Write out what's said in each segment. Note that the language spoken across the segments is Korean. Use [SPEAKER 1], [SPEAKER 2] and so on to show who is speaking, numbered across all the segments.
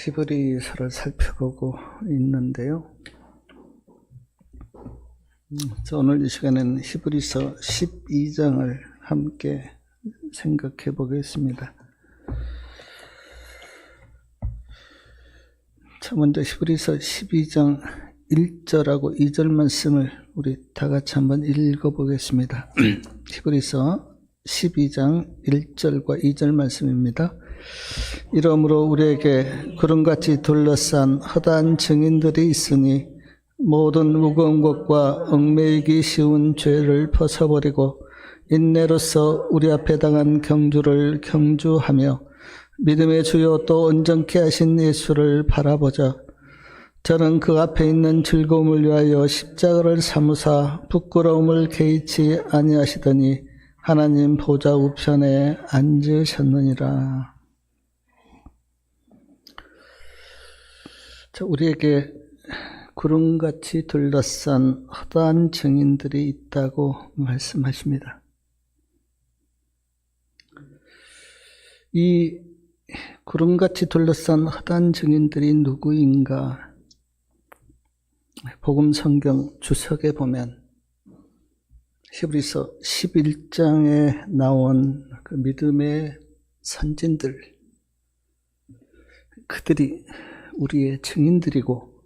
[SPEAKER 1] 히브리서를 살펴보고 있는데요. 오늘 이 시간에는 히브리서 12장을 함께 생각해 보겠습니다. 자, 먼저 히브리서 12장 1절하고 2절 말씀을 우리 다 같이 한번 읽어 보겠습니다. 히브리서 12장 1절과 2절 말씀입니다. 이러므로 우리에게 구름같이 둘러싼 허다한 증인들이 있으니 모든 무거운 것과 얽매이기 쉬운 죄를 벗어버리고 인내로서 우리 앞에 당한 경주를 경주하며 믿음의 주요 또 온전케 하신 예수를 바라보자. 저는 그 앞에 있는 즐거움을 위하여 십자가를 사무사 부끄러움을 개의치 아니하시더니 하나님 보좌 우편에 앉으셨느니라. 자, 우리에게 구름같이 둘러싼 허다한 증인들이 있다고 말씀하십니다. 이 구름같이 둘러싼 허다한 증인들이 누구인가? 복음 성경 주석에 보면 히브리서 11장에 나온 그 믿음의 선진들, 그들이 우리의 증인들이고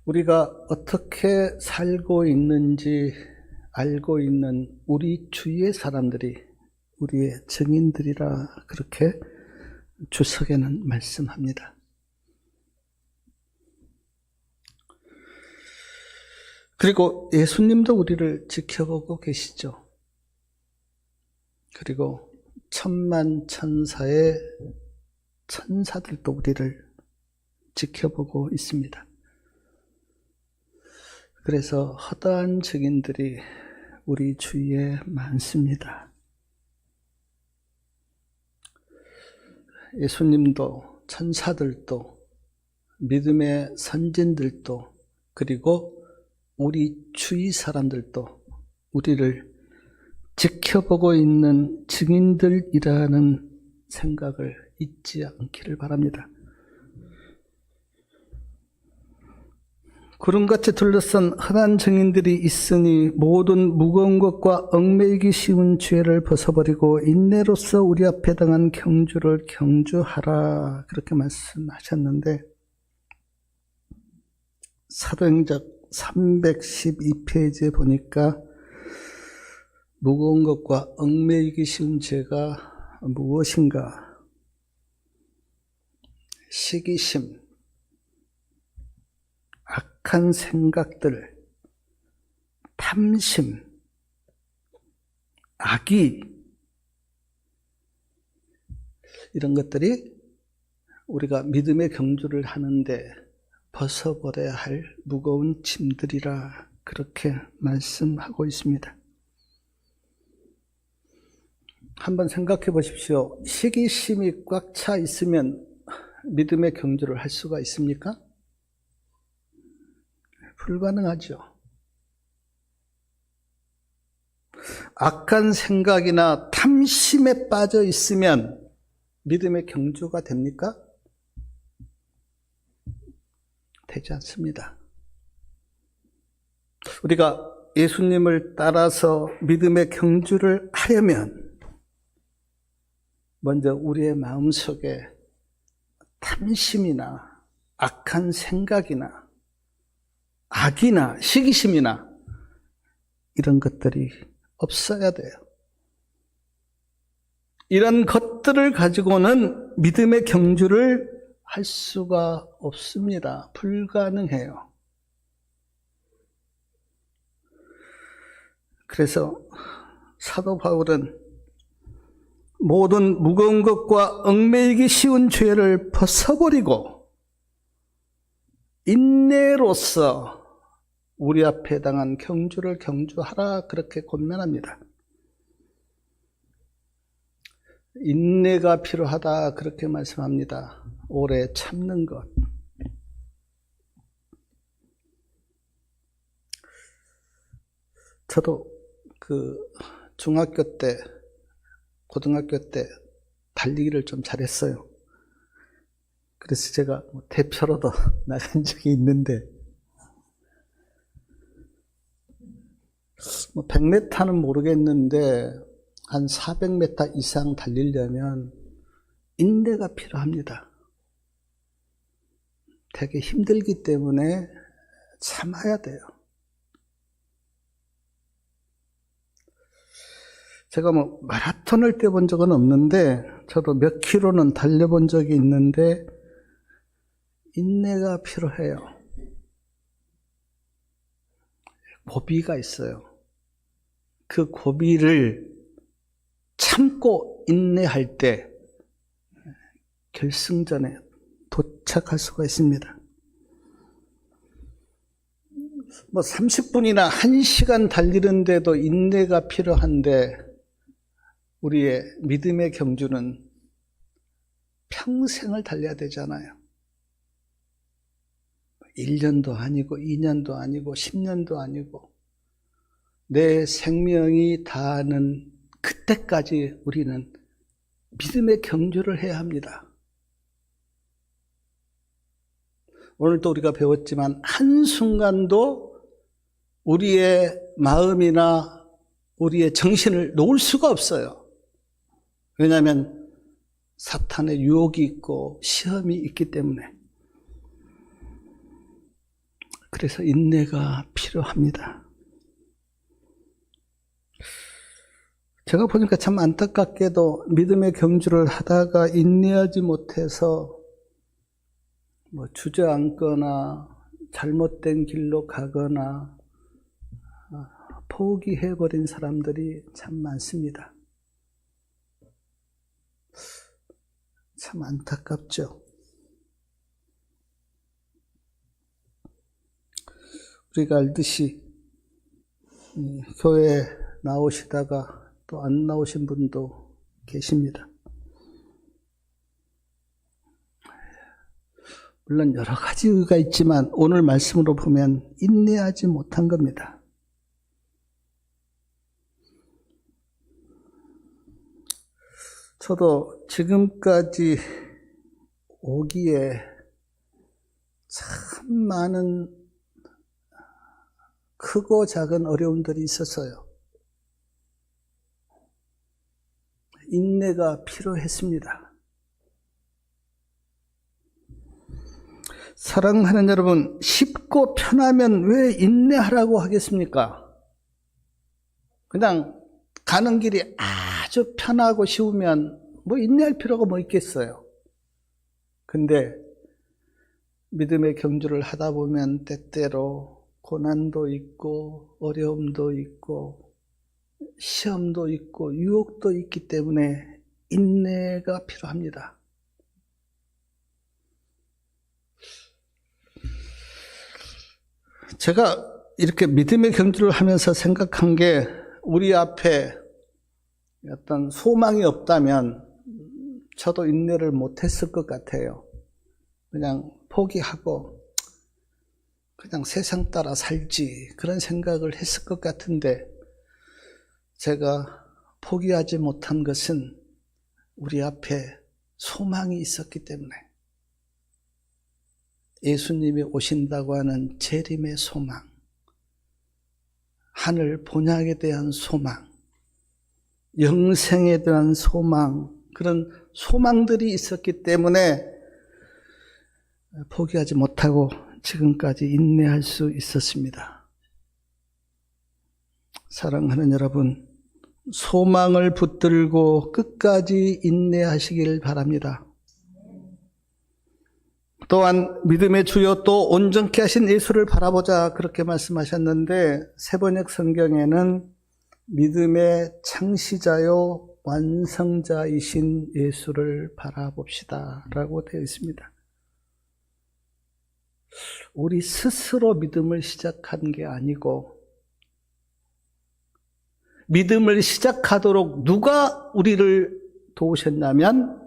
[SPEAKER 1] 우리가 어떻게 살고 있는지 알고 있는 우리 주위의 사람들이 우리의 증인들이라 그렇게 주석에는 말씀합니다. 그리고 예수님도 우리를 지켜보고 계시죠. 그리고 천만 천사의 천사들도 우리를 지켜보고 있습니다. 그래서 허다한 증인들이 우리 주위에 많습니다. 예수님도 천사들도 믿음의 선진들도 그리고 우리 주위 사람들도 우리를 지켜보고 있는 증인들이라는 생각을 잊지 않기를 바랍니다. 구름같이 둘러싼 흔한 증인들이 있으니 모든 무거운 것과 얽매이기 쉬운 죄를 벗어버리고 인내로서 우리 앞에 당한 경주를 경주하라 그렇게 말씀하셨는데 사도행전 312페이지에 보니까 무거운 것과 얽매이기 쉬운 죄가 무엇인가? 시기심, 악한 생각들, 탐심, 악의, 이런 것들이 우리가 믿음의 경주를 하는데 벗어버려야 할 무거운 짐들이라 그렇게 말씀하고 있습니다. 한번 생각해 보십시오. 시기심이 꽉 차 있으면 믿음의 경주를 할 수가 있습니까? 불가능하죠. 악한 생각이나 탐심에 빠져 있으면 믿음의 경주가 됩니까? 되지 않습니다. 우리가 예수님을 따라서 믿음의 경주를 하려면 먼저 우리의 마음속에 탐심이나 악한 생각이나 악이나 시기심이나 이런 것들이 없어야 돼요. 이런 것들을 가지고는 믿음의 경주를 할 수가 없습니다. 불가능해요. 그래서 사도 바울은 모든 무거운 것과 얽매이기 쉬운 죄를 벗어버리고 인내로서 우리 앞에 당한 경주를 경주하라 그렇게 권면합니다. 인내가 필요하다 그렇게 말씀합니다. 오래 참는 것. 저도 중학교 때, 고등학교 때 달리기를 좀 잘했어요. 그래서 제가 대표로도 나간 적이 있는데, 100m는 모르겠는데 한 400m 이상 달리려면 인내가 필요합니다. 되게 힘들기 때문에 참아야 돼요. 제가 마라톤을 뛰어본 적은 없는데 저도 몇 킬로는 달려본 적이 있는데 인내가 필요해요. 고비가 있어요. 그 고비를 참고 인내할 때 결승전에 도착할 수가 있습니다. 30분이나 1시간 달리는데도 인내가 필요한데 우리의 믿음의 경주는 평생을 달려야 되잖아요. 1년도 아니고 2년도 아니고 10년도 아니고 내 생명이 다하는 그때까지 우리는 믿음의 경주를 해야 합니다. 오늘도 우리가 배웠지만 한순간도 우리의 마음이나 우리의 정신을 놓을 수가 없어요. 왜냐하면 사탄의 유혹이 있고 시험이 있기 때문에. 그래서 인내가 필요합니다. 제가 보니까 참 안타깝게도 믿음의 경주를 하다가 인내하지 못해서 주저앉거나 잘못된 길로 가거나 포기해버린 사람들이 참 많습니다. 참 안타깝죠. 우리가 알듯이 교회에 나오시다가 또 안 나오신 분도 계십니다. 물론 여러 가지 이유가 있지만 오늘 말씀으로 보면 인내하지 못한 겁니다. 저도 지금까지 오기에 참 많은 크고 작은 어려움들이 있었어요. 인내가 필요했습니다. 사랑하는 여러분, 쉽고 편하면 왜 인내하라고 하겠습니까? 그냥 가는 길이 아주 편하고 쉬우면 인내할 필요가 있겠어요. 근데 믿음의 경주를 하다 보면 때때로 고난도 있고 어려움도 있고 시험도 있고 유혹도 있기 때문에 인내가 필요합니다. 제가 이렇게 믿음의 경주를 하면서 생각한 게 우리 앞에 어떤 소망이 없다면 저도 인내를 못했을 것 같아요. 그냥 포기하고 그냥 세상 따라 살지 그런 생각을 했을 것 같은데 제가 포기하지 못한 것은 우리 앞에 소망이 있었기 때문에 예수님이 오신다고 하는 재림의 소망, 하늘 본향에 대한 소망, 영생에 대한 소망, 그런 소망들이 있었기 때문에 포기하지 못하고 지금까지 인내할 수 있었습니다. 사랑하는 여러분, 소망을 붙들고 끝까지 인내하시길 바랍니다. 또한 믿음의 주요 또 온전케 하신 예수를 바라보자 그렇게 말씀하셨는데 세번역 성경에는 믿음의 창시자요 완성자이신 예수를 바라봅시다 라고 되어 있습니다. 우리 스스로 믿음을 시작한 게 아니고 믿음을 시작하도록 누가 우리를 도우셨냐면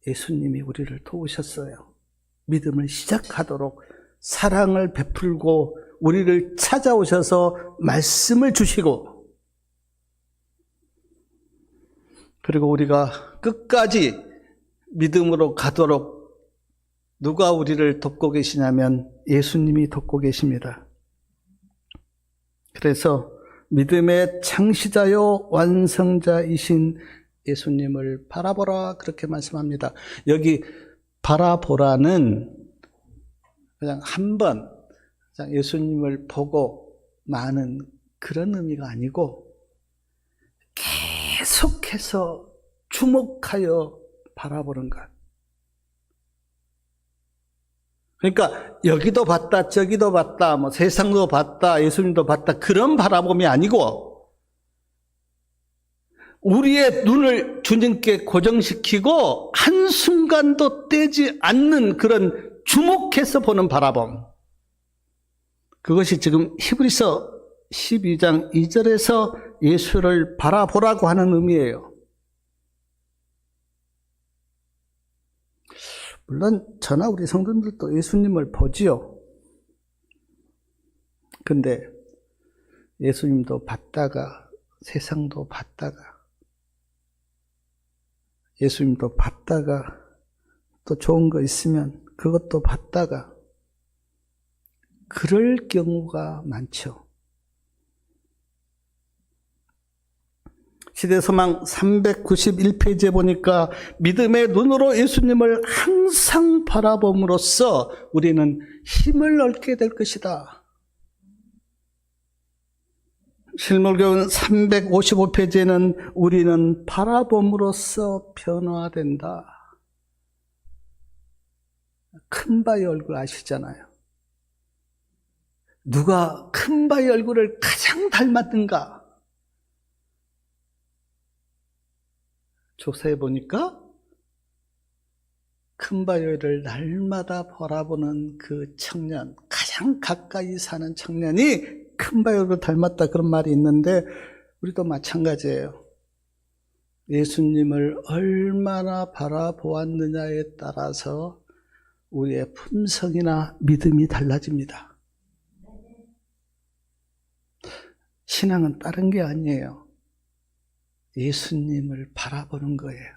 [SPEAKER 1] 예수님이 우리를 도우셨어요. 믿음을 시작하도록 사랑을 베풀고 우리를 찾아오셔서 말씀을 주시고 그리고 우리가 끝까지 믿음으로 가도록 누가 우리를 돕고 계시냐면 예수님이 돕고 계십니다. 그래서 믿음의 창시자요 완성자이신 예수님을 바라보라 그렇게 말씀합니다. 여기 바라보라는 그냥 한 번 예수님을 보고 마는 그런 의미가 아니고 계속해서 주목하여 바라보는 것. 그러니까 여기도 봤다 저기도 봤다 뭐 세상도 봤다 예수님도 봤다 그런 바라봄이 아니고 우리의 눈을 주님께 고정시키고 한순간도 떼지 않는 그런 주목해서 보는 바라봄. 그것이 지금 히브리서 12장 2절에서 예수를 바라보라고 하는 의미예요. 물론 저나 우리 성도님들도 예수님을 보지요. 근데 예수님도 봤다가 세상도 봤다가 예수님도 봤다가 또 좋은 거 있으면 그것도 봤다가 그럴 경우가 많죠. 시대소망 391페이지에 보니까 믿음의 눈으로 예수님을 항상 바라봄으로써 우리는 힘을 얻게 될 것이다. 실물교훈 355페이지에는 우리는 바라봄으로써 변화된다. 큰바의 얼굴 아시잖아요. 누가 큰바의 얼굴을 가장 닮았는가? 조사해 보니까 큰바위를 날마다 바라보는 그 청년, 가장 가까이 사는 청년이 큰바위를 닮았다 그런 말이 있는데 우리도 마찬가지예요. 예수님을 얼마나 바라보았느냐에 따라서 우리의 품성이나 믿음이 달라집니다. 신앙은 다른 게 아니에요. 예수님을 바라보는 거예요.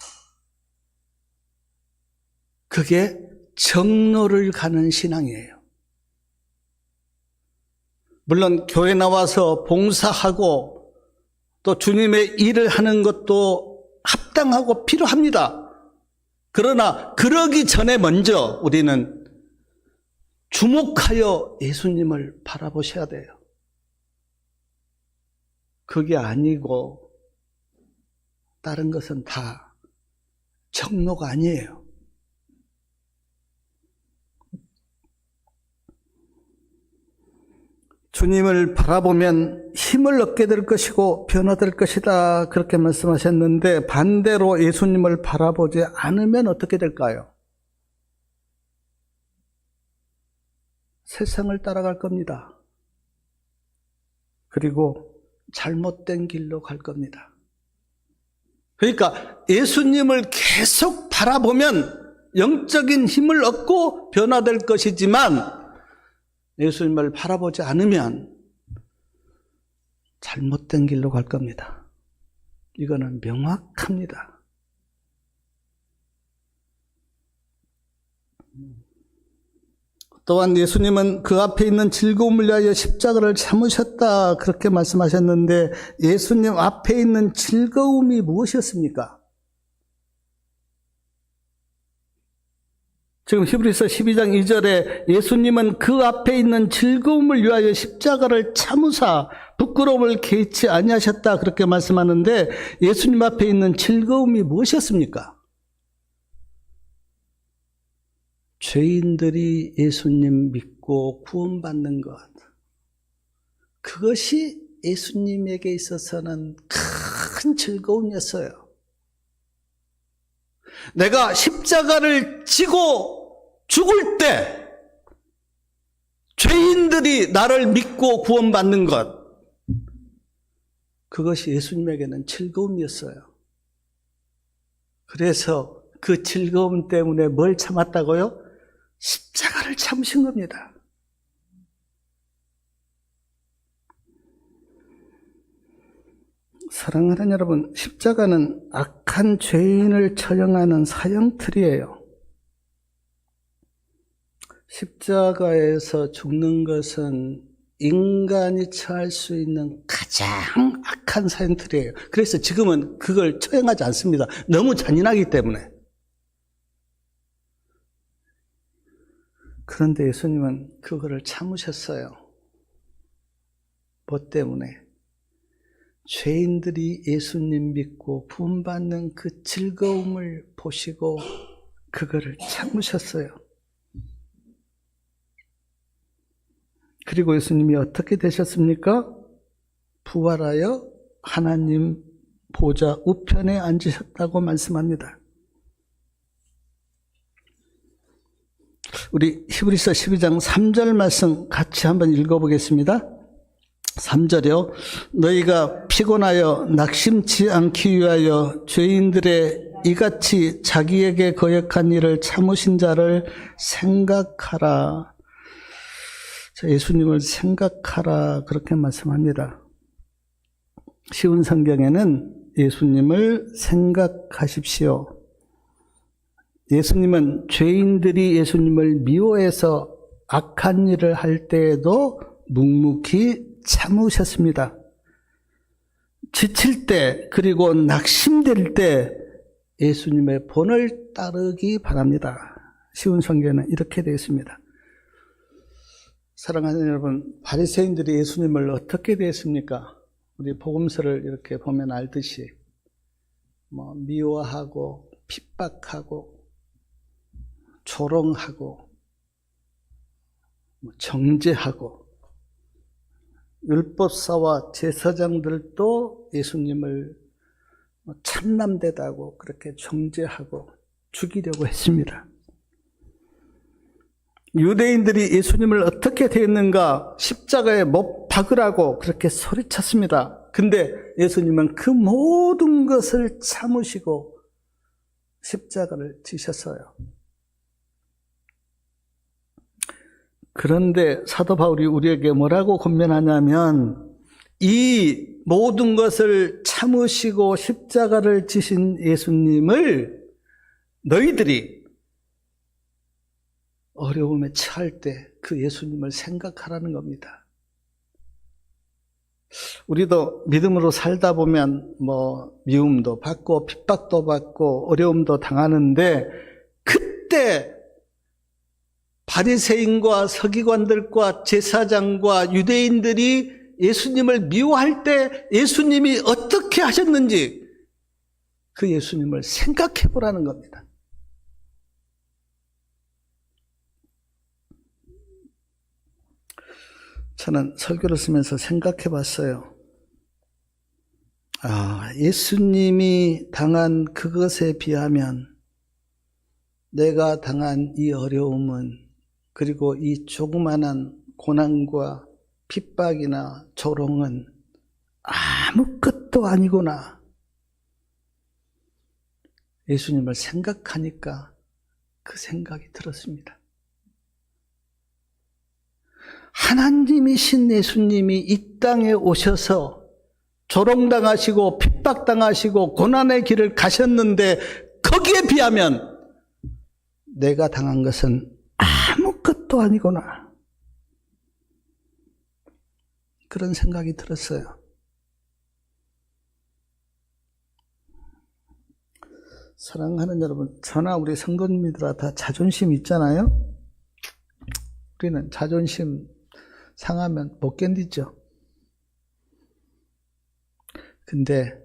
[SPEAKER 1] 그게 정로를 가는 신앙이에요. 물론 교회 나와서 봉사하고 또 주님의 일을 하는 것도 합당하고 필요합니다. 그러나 그러기 전에 먼저 우리는 주목하여 예수님을 바라보셔야 돼요. 그게 아니고 다른 것은 다 정로가 아니에요. 주님을 바라보면 힘을 얻게 될 것이고 변화될 것이다 그렇게 말씀하셨는데 반대로 예수님을 바라보지 않으면 어떻게 될까요? 세상을 따라갈 겁니다. 그리고 잘못된 길로 갈 겁니다. 그러니까 예수님을 계속 바라보면 영적인 힘을 얻고 변화될 것이지만 예수님을 바라보지 않으면 잘못된 길로 갈 겁니다. 이거는 명확합니다. 또한 예수님은 그 앞에 있는 즐거움을 위하여 십자가를 참으셨다 그렇게 말씀하셨는데 예수님 앞에 있는 즐거움이 무엇이었습니까? 지금 히브리서 12장 2절에 예수님은 그 앞에 있는 즐거움을 위하여 십자가를 참으사 부끄러움을 개의치 아니하셨다 그렇게 말씀하는데 예수님 앞에 있는 즐거움이 무엇이었습니까? 죄인들이 예수님 믿고 구원받는 것, 그것이 예수님에게 있어서는 큰 즐거움이었어요. 내가 십자가를 지고 죽을 때 죄인들이 나를 믿고 구원받는 것, 그것이 예수님에게는 즐거움이었어요. 그래서 그 즐거움 때문에 뭘 참았다고요? 십자가를 참으신 겁니다. 사랑하는 여러분, 십자가는 악한 죄인을 처형하는 사형틀이에요. 십자가에서 죽는 것은 인간이 처할 수 있는 가장 악한 사형틀이에요. 그래서 지금은 그걸 처형하지 않습니다. 너무 잔인하기 때문에. 그런데 예수님은 그거를 참으셨어요. 뭐 때문에? 죄인들이 예수님 믿고 구원받는 그 즐거움을 보시고 그거를 참으셨어요. 그리고 예수님이 어떻게 되셨습니까? 부활하여 하나님 보좌 우편에 앉으셨다고 말씀합니다. 우리 히브리서 12장 3절 말씀 같이 한번 읽어보겠습니다. 3절이요. 너희가 피곤하여 낙심치 않기 위하여 죄인들의 이같이 자기에게 거역한 일을 참으신 자를 생각하라. 자, 예수님을 생각하라 그렇게 말씀합니다. 쉬운 성경에는 예수님을 생각하십시오. 예수님은 죄인들이 예수님을 미워해서 악한 일을 할 때에도 묵묵히 참으셨습니다. 지칠 때 그리고 낙심될 때 예수님의 본을 따르기 바랍니다. 쉬운 성경에는 이렇게 되어 있습니다. 사랑하는 여러분, 바리새인들이 예수님을 어떻게 대했습니까? 우리 복음서를 이렇게 보면 알듯이 미워하고 핍박하고 조롱하고 정죄하고 율법사와 제사장들도 예수님을 참남되다고 그렇게 정죄하고 죽이려고 했습니다. 유대인들이 예수님을 어떻게 대했는가? 십자가에 못 박으라고 그렇게 소리쳤습니다. 근데 예수님은 그 모든 것을 참으시고 십자가를 지셨어요. 그런데 사도 바울이 우리에게 뭐라고 권면하냐면 이 모든 것을 참으시고 십자가를 지신 예수님을 너희들이 어려움에 처할 때 그 예수님을 생각하라는 겁니다. 우리도 믿음으로 살다 보면 미움도 받고 핍박도 받고 어려움도 당하는데 그때 바리새인과 서기관들과 제사장과 유대인들이 예수님을 미워할 때 예수님이 어떻게 하셨는지 그 예수님을 생각해 보라는 겁니다. 저는 설교를 쓰면서 생각해 봤어요. 예수님이 당한 그것에 비하면 내가 당한 이 어려움은 그리고 이 조그만한 고난과 핍박이나 조롱은 아무것도 아니구나. 예수님을 생각하니까 그 생각이 들었습니다. 하나님이신 예수님이 이 땅에 오셔서 조롱당하시고 핍박당하시고 고난의 길을 가셨는데 거기에 비하면 내가 당한 것은 아무것도 아니구나. 그런 생각이 들었어요. 사랑하는 여러분, 저나 우리 성도님들아 다 자존심 있잖아요. 우리는 자존심 상하면 못 견디죠. 근데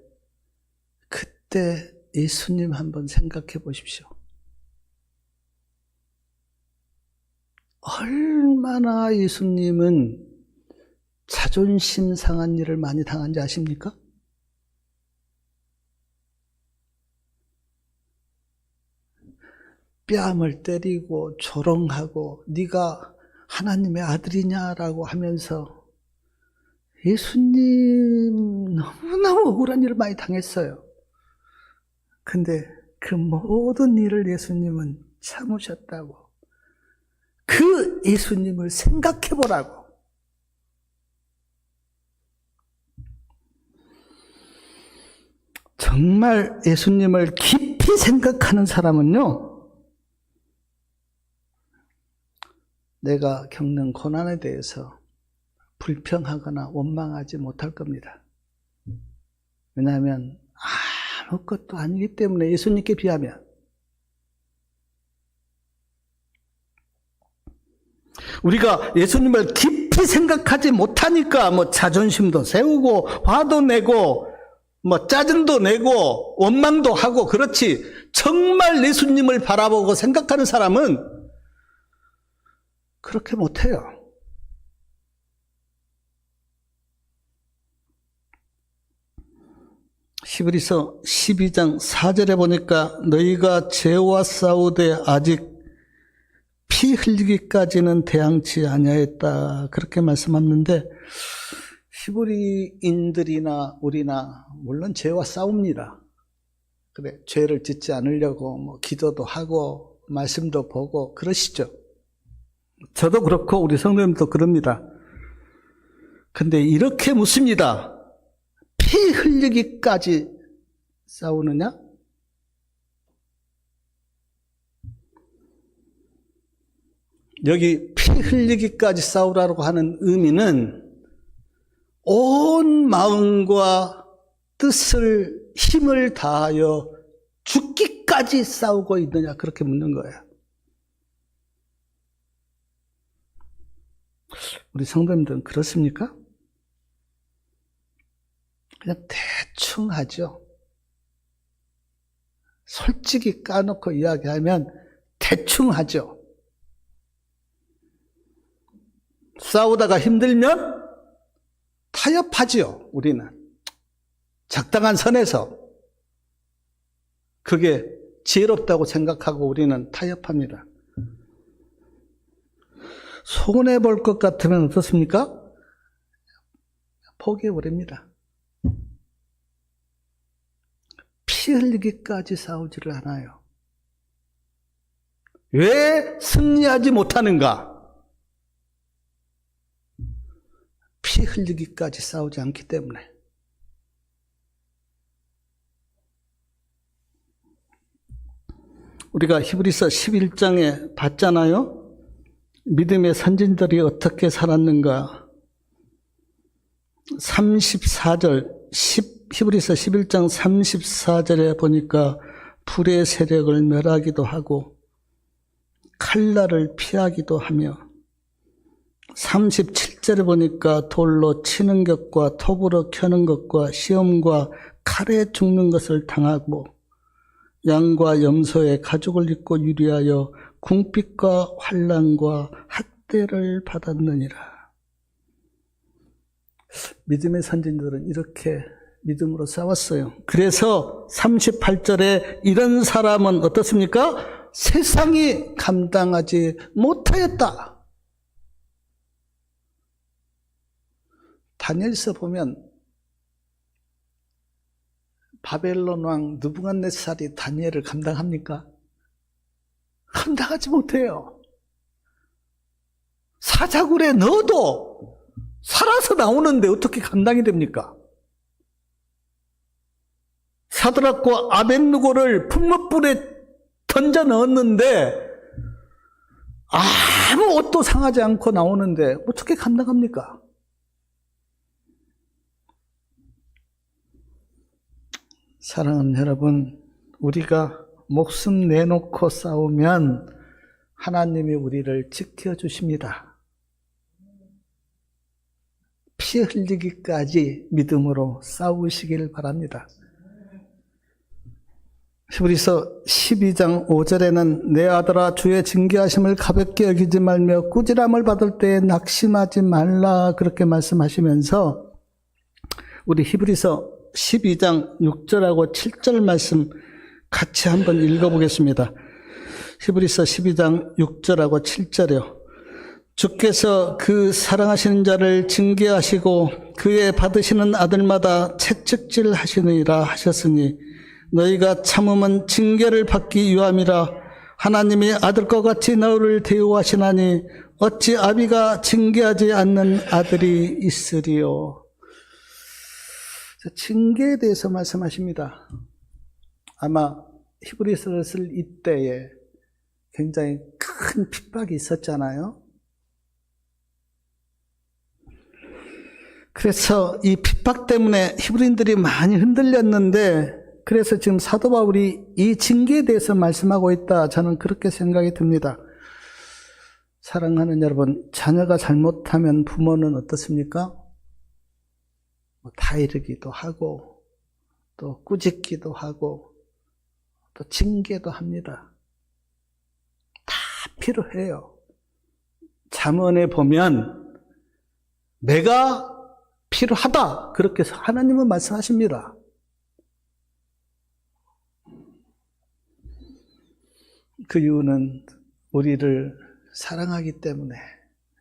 [SPEAKER 1] 그때 예수님 한번 생각해 보십시오. 얼마나 예수님은 자존심 상한 일을 많이 당한지 아십니까? 뺨을 때리고 조롱하고 네가 하나님의 아들이냐라고 하면서 예수님 너무너무 억울한 일을 많이 당했어요. 근데 그 모든 일을 예수님은 참으셨다고. 그 예수님을 생각해 보라고. 정말 예수님을 깊이 생각하는 사람은요, 내가 겪는 고난에 대해서 불평하거나 원망하지 못할 겁니다. 왜냐하면 아무것도 아니기 때문에, 예수님께 비하면. 우리가 예수님을 깊이 생각하지 못하니까 자존심도 세우고 화도 내고 짜증도 내고 원망도 하고, 그렇지 정말 예수님을 바라보고 생각하는 사람은 그렇게 못해요. 히브리서 12장 4절에 보니까 너희가 죄와 싸우되 아직 피 흘리기까지는 대항치 아니하였다, 그렇게 말씀하는데, 히브리인들이나 우리나 물론 죄와 싸웁니다. 그래, 죄를 짓지 않으려고 기도도 하고 말씀도 보고 그러시죠. 저도 그렇고 우리 성도님도 그럽니다. 근데 이렇게 묻습니다. 피 흘리기까지 싸우느냐? 여기 피 흘리기까지 싸우라고 하는 의미는 온 마음과 뜻을, 힘을 다하여 죽기까지 싸우고 있느냐, 그렇게 묻는 거예요. 우리 성도님들은 그렇습니까? 그냥 대충 하죠. 솔직히 까놓고 이야기하면 대충 하죠. 싸우다가 힘들면 타협하죠, 우리는. 적당한 선에서. 그게 지혜롭다고 생각하고 우리는 타협합니다. 손해볼 것 같으면 어떻습니까? 포기해버립니다. 피 흘리기까지 싸우지를 않아요. 왜 승리하지 못하는가? 피 흘리기까지 싸우지 않기 때문에. 우리가 히브리서 11장에 봤잖아요. 믿음의 선진들이 어떻게 살았는가. 34절, 히브리서 11장 34절에 보니까 불의 세력을 멸하기도 하고 칼날을 피하기도 하며, 37절에 보니까 돌로 치는 것과 톱으로 켜는 것과 시험과 칼에 죽는 것을 당하고, 양과 염소의 가죽을 입고 유리하여 궁핍과 환난과 학대를 받았느니라. 믿음의 선진들은 이렇게 믿음으로 싸웠어요. 그래서 38절에 이런 사람은 어떻습니까? 세상이 감당하지 못하였다. 다니엘서 보면 바벨론 왕 느부갓네살이 다니엘을 감당합니까? 감당하지 못해요. 사자굴에 넣어도 살아서 나오는데 어떻게 감당이 됩니까? 사드락과 아벳느고를 풀무불에 던져 넣었는데 아무 옷도 상하지 않고 나오는데 어떻게 감당합니까? 사랑하는 여러분, 우리가 목숨 내놓고 싸우면 하나님이 우리를 지켜주십니다. 피 흘리기까지 믿음으로 싸우시길 바랍니다. 히브리서 12장 5절에는 내 아들아 주의 징계하심을 가볍게 여기지 말며 꾸지람을 받을 때에 낙심하지 말라, 그렇게 말씀하시면서 우리 히브리서 12장 6절하고 7절 말씀 같이 한번 읽어보겠습니다. 히브리서 12장 6절하고 7절이요. 주께서 그 사랑하시는 자를 징계하시고 그의 받으시는 아들마다 채찍질 하시느니라 하셨으니 너희가 참음은 징계를 받기 위함이라. 하나님이 아들과 같이 너를 대우하시나니 어찌 아비가 징계하지 않는 아들이 있으리요. 징계에 대해서 말씀하십니다. 아마 히브리서를 쓸 이때에 굉장히 큰 핍박이 있었잖아요. 그래서 이 핍박 때문에 히브리인들이 많이 흔들렸는데, 그래서 지금 사도 바울이 이 징계에 대해서 말씀하고 있다. 저는 그렇게 생각이 듭니다. 사랑하는 여러분, 자녀가 잘못하면 부모는 어떻습니까? 타이르기도 하고, 또 꾸짖기도 하고, 또 징계도 합니다. 다 필요해요. 잠언에 보면 내가 필요하다, 그렇게 하나님은 말씀하십니다. 그 이유는 우리를 사랑하기 때문에,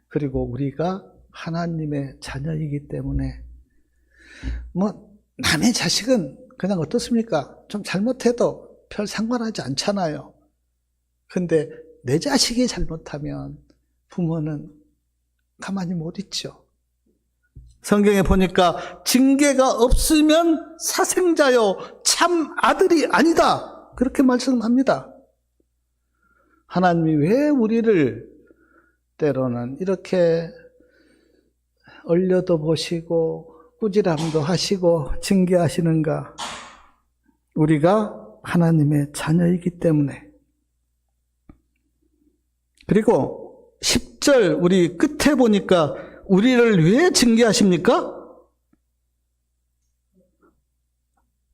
[SPEAKER 1] 그리고 우리가 하나님의 자녀이기 때문에. 남의 자식은 그냥 어떻습니까? 좀 잘못해도 별 상관하지 않잖아요. 근데 내 자식이 잘못하면 부모는 가만히 못 있죠. 성경에 보니까 징계가 없으면 사생자요 참 아들이 아니다, 그렇게 말씀합니다. 하나님이 왜 우리를 때로는 이렇게 얼려도 보시고 꾸지람도 하시고 징계하시는가? 우리가 하나님의 자녀이기 때문에. 그리고 10절 우리 끝에 보니까 우리를 왜 징계하십니까?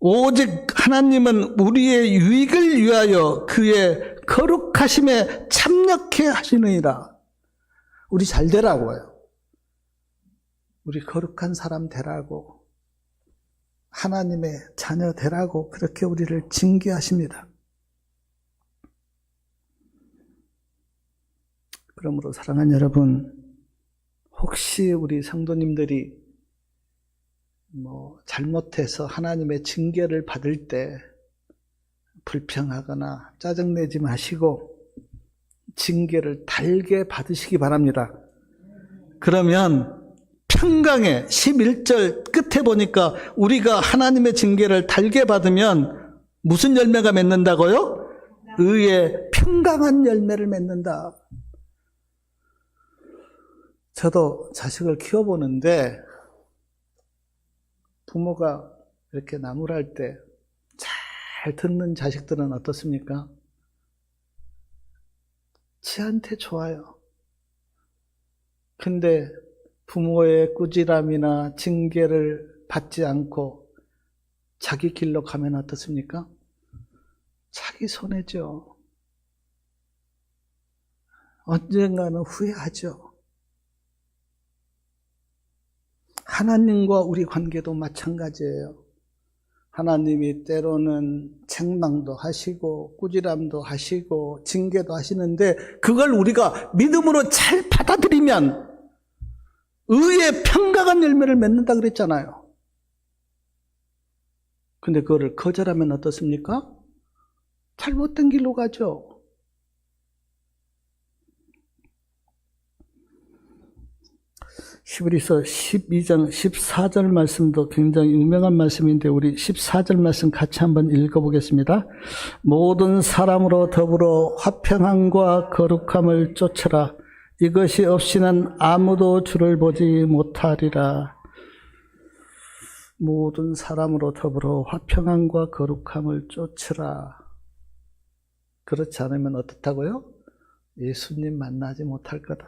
[SPEAKER 1] 오직 하나님은 우리의 유익을 위하여 그의 거룩하심에 참여케 하시느니라. 우리 잘 되라고요. 우리 거룩한 사람 되라고, 하나님의 자녀 되라고 그렇게 우리를 징계하십니다. 그러므로 사랑하는 여러분, 혹시 우리 성도님들이 잘못해서 하나님의 징계를 받을 때 불평하거나 짜증내지 마시고 징계를 달게 받으시기 바랍니다. 그러면 평강에 11절 끝에 보니까 우리가 하나님의 징계를 달게 받으면 무슨 열매가 맺는다고요? 의의 평강한 열매를 맺는다. 저도 자식을 키워보는데 부모가 이렇게 나무랄 때 잘 듣는 자식들은 어떻습니까? 지한테 좋아요. 근데 부모의 꾸지람이나 징계를 받지 않고 자기 길로 가면 어떻습니까? 자기 손해죠. 언젠가는 후회하죠. 하나님과 우리 관계도 마찬가지예요. 하나님이 때로는 책망도 하시고 꾸지람도 하시고 징계도 하시는데 그걸 우리가 믿음으로 잘 받아들이면 의의 평강한 열매를 맺는다 그랬잖아요. 근데 그거를 거절하면 어떻습니까? 잘못된 길로 가죠. 히브리서 12장 14절 말씀도 굉장히 유명한 말씀인데 우리 14절 말씀 같이 한번 읽어보겠습니다. 모든 사람으로 더불어 화평함과 거룩함을 쫓으라. 이것이 없이는 아무도 주를 보지 못하리라. 모든 사람으로 더불어 화평함과 거룩함을 쫓으라. 그렇지 않으면 어떻다고요? 예수님 만나지 못할 거다.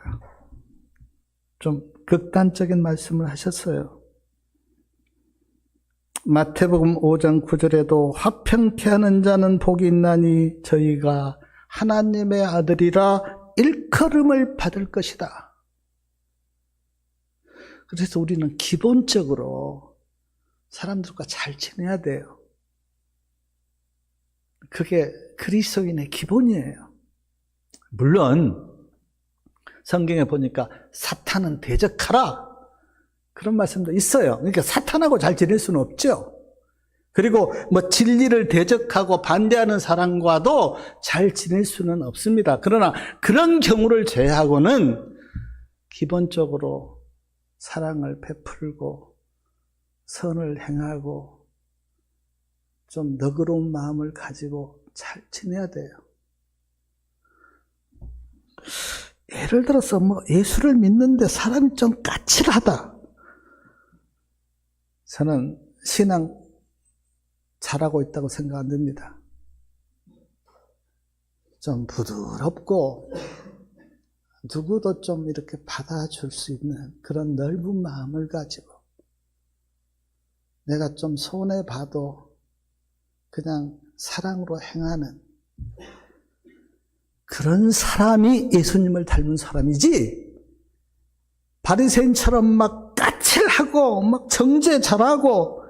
[SPEAKER 1] 좀 극단적인 말씀을 하셨어요. 마태복음 5장 9절에도 화평케 하는 자는 복이 있나니 저희가 하나님의 아들이라 일컬음을 받을 것이다. 그래서 우리는 기본적으로 사람들과 잘 지내야 돼요. 그게 그리스도인의 기본이에요. 물론 성경에 보니까 사탄은 대적하라, 그런 말씀도 있어요. 그러니까 사탄하고 잘 지낼 수는 없죠. 그리고 진리를 대적하고 반대하는 사람과도 잘 지낼 수는 없습니다. 그러나 그런 경우를 제외하고는 기본적으로 사랑을 베풀고 선을 행하고 좀 너그러운 마음을 가지고 잘 지내야 돼요. 예를 들어서 예수를 믿는데 사람이 좀 까칠하다. 저는 신앙 잘하고 있다고 생각 안 됩니다. 좀 부드럽고 누구도 좀 이렇게 받아줄 수 있는 그런 넓은 마음을 가지고 내가 좀 손해봐도 그냥 사랑으로 행하는 그런 사람이 예수님을 닮은 사람이지, 바리새인처럼 막 까칠하고 막 정죄 잘하고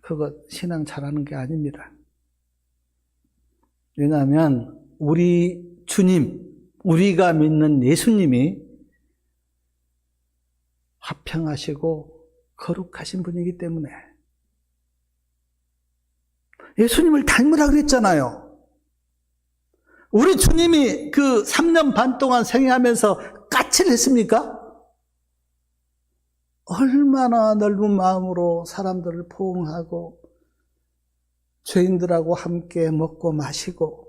[SPEAKER 1] 그거 신앙 잘하는 게 아닙니다. 왜냐하면 우리 주님, 우리가 믿는 예수님이 화평하시고 거룩하신 분이기 때문에 예수님을 닮으라 그랬잖아요. 우리 주님이 그 3년 반 동안 생애하면서 까칠했습니까? 얼마나 넓은 마음으로 사람들을 포옹하고 죄인들하고 함께 먹고 마시고,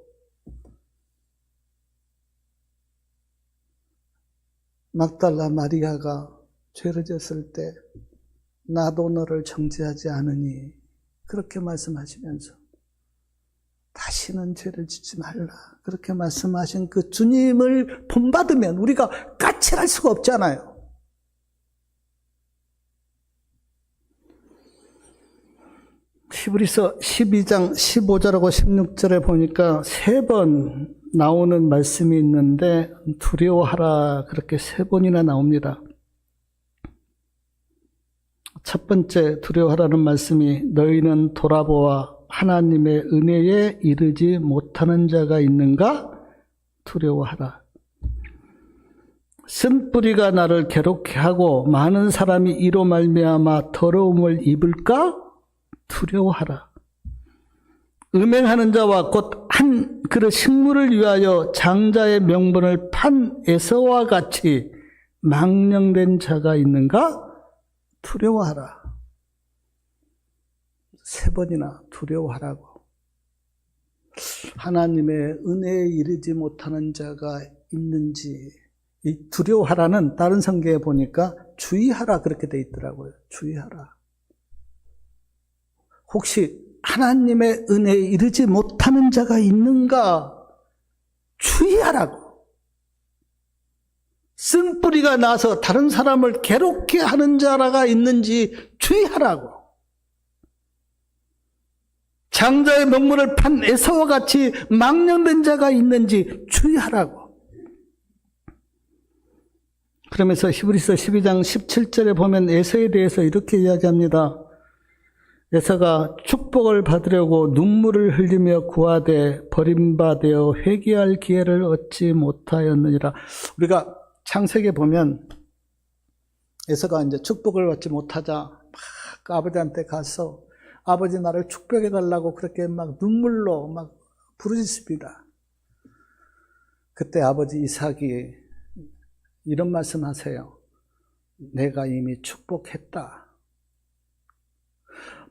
[SPEAKER 1] 막달라 마리아가 죄를 졌을 때 나도 너를 정죄하지 않으니 그렇게 말씀하시면서 다시는 죄를 짓지 말라 그렇게 말씀하신 그 주님을 본받으면 우리가 까칠할 수가 없잖아요. 히브리서 12장 15절하고 16절에 보니까 3번 나오는 말씀이 있는데 두려워하라 그렇게 3번이나 나옵니다. 첫 번째 두려워하라는 말씀이 너희는 돌아보아 하나님의 은혜에 이르지 못하는 자가 있는가? 두려워하라. 쓴뿌리가 나를 괴롭게 하고 많은 사람이 이로 말미암아 더러움을 입을까? 두려워하라. 음행하는 자와 곧 한 그릇 식물을 위하여 장자의 명분을 판 에서와 같이 망령된 자가 있는가? 두려워하라. 3번이나 두려워하라고. 하나님의 은혜에 이르지 못하는 자가 있는지, 이 두려워하라는 다른 성경에 보니까 주의하라 그렇게 돼 있더라고요. 주의하라. 혹시 하나님의 은혜에 이르지 못하는 자가 있는가? 주의하라고. 쓴뿌리가 나서 다른 사람을 괴롭게 하는 자가 있는지 주의하라고. 장자의 명분을 판 에서와 같이 망령된 자가 있는지 주의하라고. 그러면서 히브리서 12장 17절에 보면 에서에 대해서 이렇게 이야기합니다. 에서가 축복을 받으려고 눈물을 흘리며 구하되 버림받아 회개할 기회를 얻지 못하였느니라. 우리가 창세기에 보면 에서가 이제 축복을 받지 못하자 막 아버지한테 가서 아버지 나를 축복해 달라고 그렇게 막 눈물로 막 부르짖습니다. 그때 아버지 이삭이 이런 말씀하세요. 내가 이미 축복했다.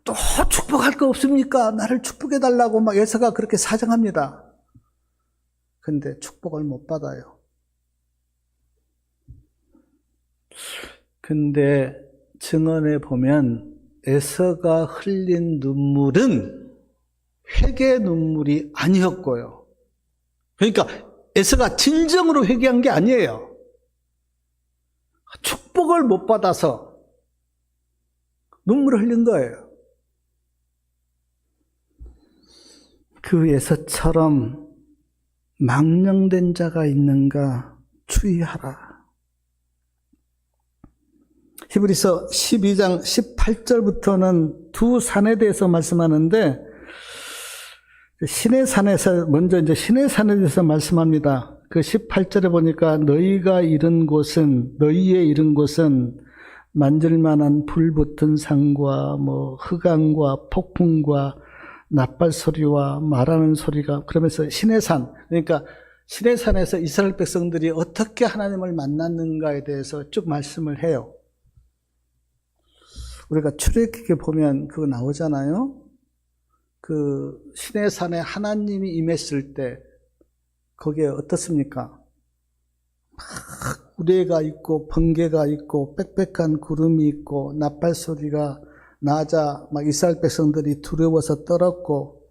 [SPEAKER 1] 또 축복할 거 없습니까? 나를 축복해 달라고 막 에서가 그렇게 사정합니다. 근데 축복을 못 받아요. 근데 증언에 보면 에서가 흘린 눈물은 회개 눈물이 아니었고요. 그러니까 에서가 진정으로 회개한 게 아니에요. 축복을 못 받아서 눈물을 흘린 거예요. 그 에서처럼 망령된 자가 있는가 주의하라. 히브리서 12장 18절부터는 두 산에 대해서 말씀하는데 시내산에서 먼저 이제 시내산에 대해서 말씀합니다. 그 18절에 보니까 너희의 이른 곳은 만질만한 불 붙은 산과 뭐 흑암과 폭풍과 낫발 소리와 말하는 소리가, 그러면서 시내산, 그러니까 시내산에서 이스라엘 백성들이 어떻게 하나님을 만났는가에 대해서 쭉 말씀을 해요. 우리가 출애굽기에 보면 그거 나오잖아요. 그 시내산에 하나님이 임했을 때 거기에 어떻습니까? 막 우레가 있고 번개가 있고 빽빽한 구름이 있고 나팔 소리가 나자 막 이스라엘 백성들이 두려워서 떨었고,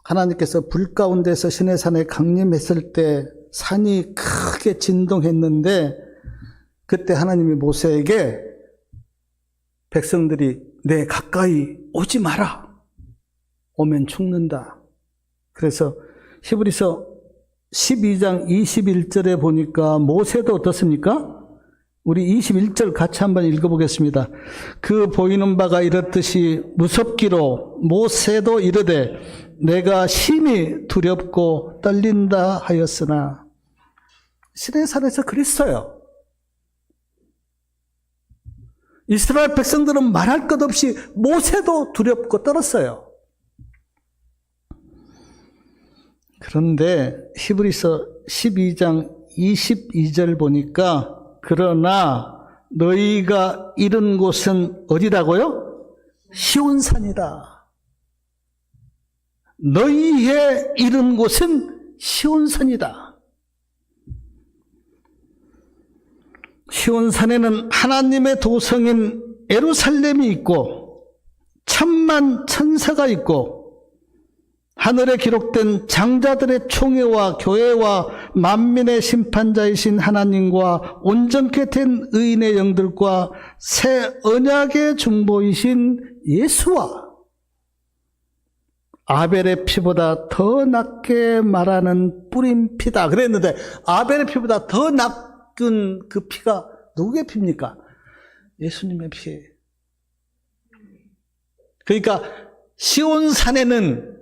[SPEAKER 1] 하나님께서 불 가운데서 시내산에 강림했을 때 산이 크게 진동했는데, 그때 하나님이 모세에게 백성들이 내 가까이 오지 마라, 오면 죽는다. 그래서 히브리서 12장 21절에 보니까 모세도 어떻습니까? 우리 21절 같이 한번 읽어보겠습니다. 그 보이는 바가 이렇듯이 무섭기로 모세도 이르되 내가 심히 두렵고 떨린다 하였으나, 시내산에서 그랬어요. 이스라엘 백성들은 말할 것 없이 모세도 두렵고 떨었어요. 그런데 히브리서 12장 22절 보니까 그러나 너희가 이른 곳은 어디라고요? 시온산이다. 너희의 이른 곳은 시온산이다. 시온산에는 하나님의 도성인 예루살렘이 있고 천만 천사가 있고 하늘에 기록된 장자들의 총회와 교회와 만민의 심판자이신 하나님과 온전케 된 의인의 영들과 새 언약의 중보이신 예수와 아벨의 피보다 더 낫게 말하는 뿌린 피다 그랬는데, 아벨의 피보다 더 낫은 그 피가 누구의 피입니까? 예수님의 피. 그러니까 시온산에는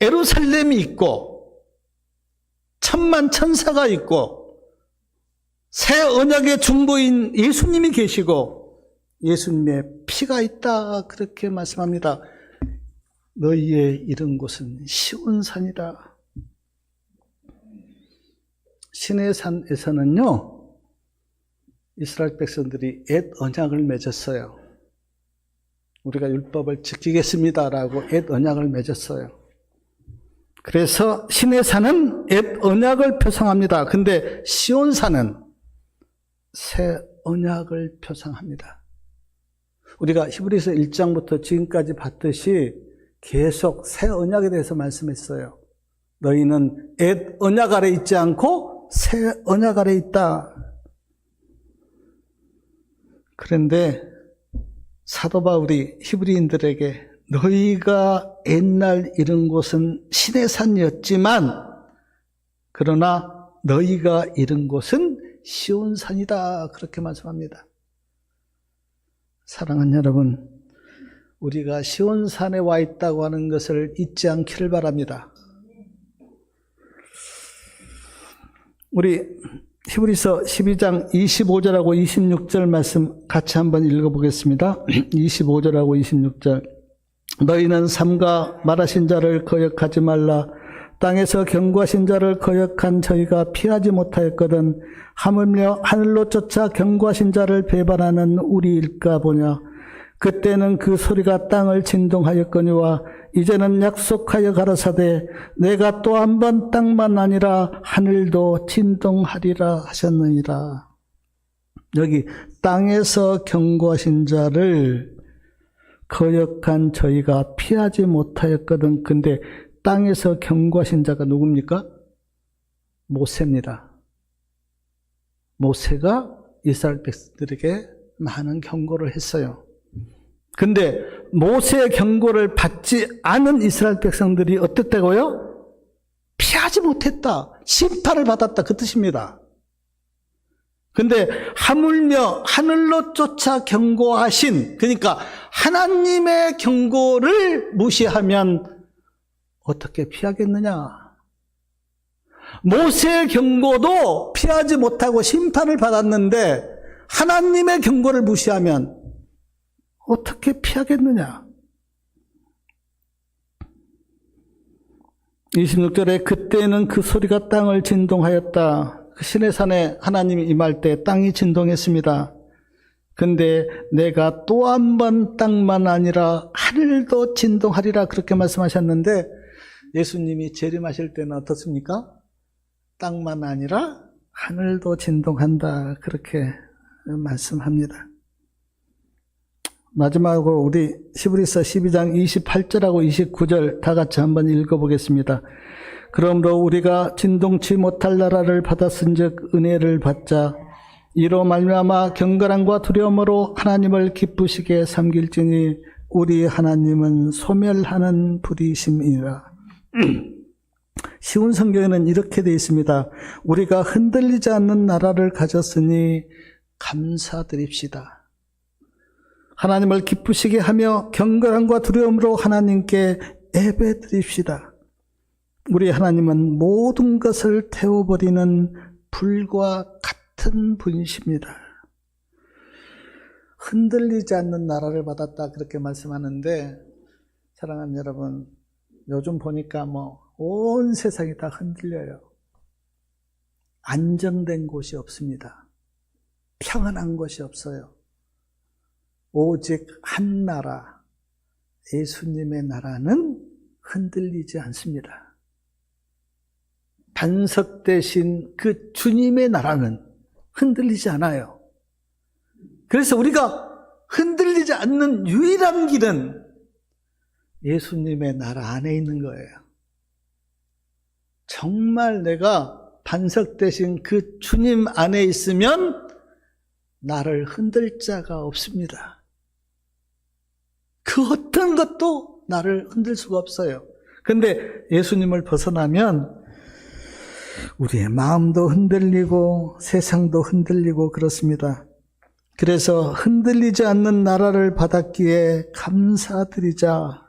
[SPEAKER 1] 예루살렘이 있고 천만 천사가 있고 새 언약의 중보인 예수님이 계시고 예수님의 피가 있다, 그렇게 말씀합니다. 너희의 이른 곳은 시온산이다. 시내산에서는요, 이스라엘 백성들이 옛 언약을 맺었어요. 우리가 율법을 지키겠습니다라고 옛 언약을 맺었어요. 그래서 시내산은 옛 언약을 표상합니다. 근데 시온산은 새 언약을 표상합니다. 우리가 히브리서 1장부터 지금까지 봤듯이 계속 새 언약에 대해서 말씀했어요. 너희는 옛 언약 아래 있지 않고 새 언약 아래 있다. 그런데 사도 바울이 히브리인들에게 너희가 옛날 이른 곳은 시내산이었지만 그러나 너희가 이른 곳은 시온산이다, 그렇게 말씀합니다. 사랑하는 여러분, 우리가 시온산에 와 있다고 하는 것을 잊지 않기를 바랍니다. 우리 히브리서 12장 25절하고 26절 말씀 같이 한번 읽어보겠습니다. 25절하고 26절. 너희는 삼가 말하신 자를 거역하지 말라. 땅에서 경고하신 자를 거역한 저희가 피하지 못하였거든 하물며 하늘로 쫓아 경고하신 자를 배반하는 우리일까 보냐. 그때는 그 소리가 땅을 진동하였거니와 이제는 약속하여 가라사대 내가 또 한 번 땅만 아니라 하늘도 진동하리라 하셨느니라. 여기 땅에서 경고하신 자를 거역한 저희가 피하지 못하였거든. 근데 땅에서 경고하신 자가 누굽니까? 모세입니다. 모세가 이스라엘 백성들에게 많은 경고를 했어요. 근데 모세의 경고를 받지 않은 이스라엘 백성들이 어땠다고요? 피하지 못했다, 심판을 받았다, 그 뜻입니다. 근데 하물며 하늘로 쫓아 경고하신, 그러니까 하나님의 경고를 무시하면 어떻게 피하겠느냐? 모세의 경고도 피하지 못하고 심판을 받았는데 하나님의 경고를 무시하면 어떻게 피하겠느냐? 26절에 그때는 그 소리가 땅을 진동하였다. 그 시내산에 하나님이 임할 때 땅이 진동했습니다. 근데 내가 또 한 번 땅만 아니라 하늘도 진동하리라, 그렇게 말씀하셨는데 예수님이 재림하실 때는 어떻습니까? 땅만 아니라 하늘도 진동한다 그렇게 말씀합니다. 마지막으로 우리 히브리서 12장 28절하고 29절 다 같이 한번 읽어보겠습니다. 그러므로 우리가 진동치 못할 나라를 받았은즉 은혜를 받자. 이로 말미암아 경건함과 두려움으로 하나님을 기쁘시게 섬길지니 우리 하나님은 소멸하는 불이심이라. 쉬운 성경에는 이렇게 되어 있습니다. 우리가 흔들리지 않는 나라를 가졌으니 감사드립시다. 하나님을 기쁘시게 하며 경건함과 두려움으로 하나님께 예배드립시다. 우리 하나님은 모든 것을 태워버리는 불과 같은 분이십니다. 흔들리지 않는 나라를 받았다 그렇게 말씀하는데, 사랑하는 여러분, 요즘 보니까 온 세상이 다 흔들려요. 안정된 곳이 없습니다. 평안한 곳이 없어요. 오직 한 나라, 예수님의 나라는 흔들리지 않습니다. 반석 대신 그 주님의 나라는 흔들리지 않아요. 그래서 우리가 흔들리지 않는 유일한 길은 예수님의 나라 안에 있는 거예요. 정말 내가 반석 대신 그 주님 안에 있으면 나를 흔들 자가 없습니다. 그 어떤 것도 나를 흔들 수가 없어요. 근데 예수님을 벗어나면 우리의 마음도 흔들리고 세상도 흔들리고 그렇습니다. 그래서 흔들리지 않는 나라를 받았기에 감사드리자.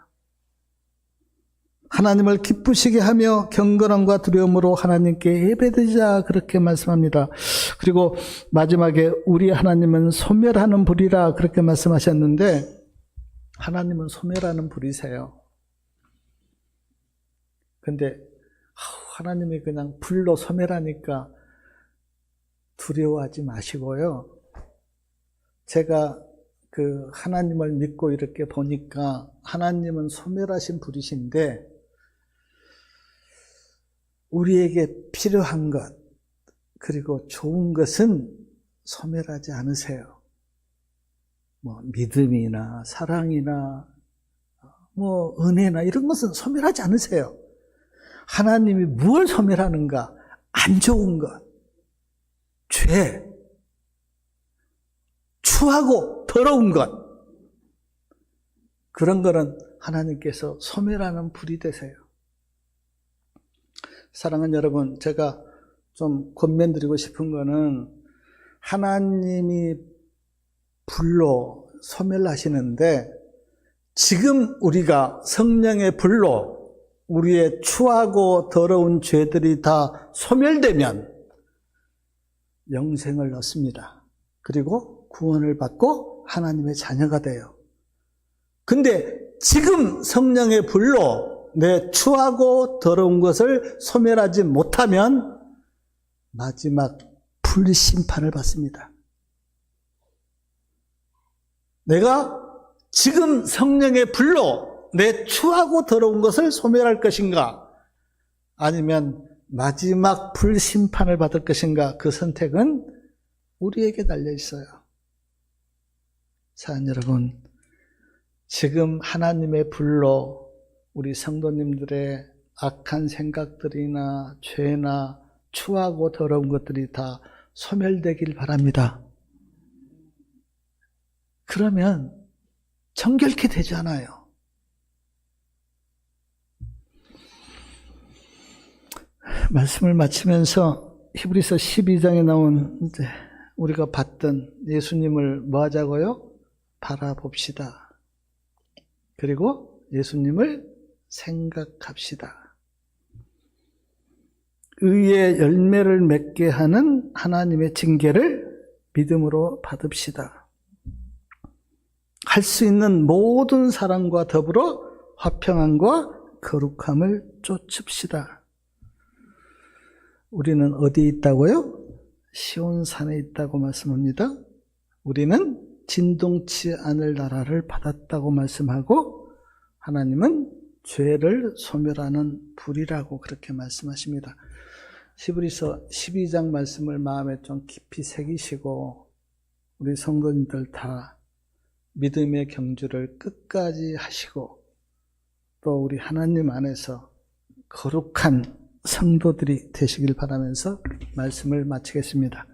[SPEAKER 1] 하나님을 기쁘시게 하며 경건함과 두려움으로 하나님께 예배드리자 그렇게 말씀합니다. 그리고 마지막에 우리 하나님은 소멸하는 불이라 그렇게 말씀하셨는데, 하나님은 소멸하는 불이세요. 근데 하나님이 그냥 불로 소멸하니까 두려워하지 마시고요. 제가 그 하나님을 믿고 이렇게 보니까 하나님은 소멸하신 불이신데, 우리에게 필요한 것 그리고 좋은 것은 소멸하지 않으세요. 믿음이나 사랑이나 은혜나 이런 것은 소멸하지 않으세요. 하나님이 무엇을 소멸하는가? 안 좋은 것, 죄, 추하고 더러운 것, 그런 거는 하나님께서 소멸하는 불이 되세요. 사랑하는 여러분, 제가 좀 권면드리고 싶은 거는, 하나님이 불로 소멸하시는데 지금 우리가 성령의 불로 우리의 추하고 더러운 죄들이 다 소멸되면 영생을 얻습니다. 그리고 구원을 받고 하나님의 자녀가 돼요. 근데 지금 성령의 불로 내 추하고 더러운 것을 소멸하지 못하면 마지막 불심판을 받습니다. 내가 지금 성령의 불로 내 추하고 더러운 것을 소멸할 것인가, 아니면 마지막 불심판을 받을 것인가, 그 선택은 우리에게 달려 있어요. 사랑하는 여러분, 지금 하나님의 불로 우리 성도님들의 악한 생각들이나 죄나 추하고 더러운 것들이 다 소멸되길 바랍니다. 그러면 정결케 되잖아요. 말씀을 마치면서 히브리서 12장에 나온 우리가 봤던 예수님을 뭐 하자고요? 바라봅시다. 그리고 예수님을 생각합시다. 의의 열매를 맺게 하는 하나님의 징계를 믿음으로 받읍시다. 할 수 있는 모든 사랑과 더불어 화평함과 거룩함을 쫓읍시다. 우리는 어디에 있다고요? 시온산에 있다고 말씀합니다. 우리는 진동치 않을 나라를 받았다고 말씀하고, 하나님은 죄를 소멸하는 불이라고 그렇게 말씀하십니다. 히브리서 12장 말씀을 마음에 좀 깊이 새기시고 우리 성도님들 다 믿음의 경주를 끝까지 하시고 또 우리 하나님 안에서 거룩한 성도들이 되시길 바라면서 말씀을 마치겠습니다.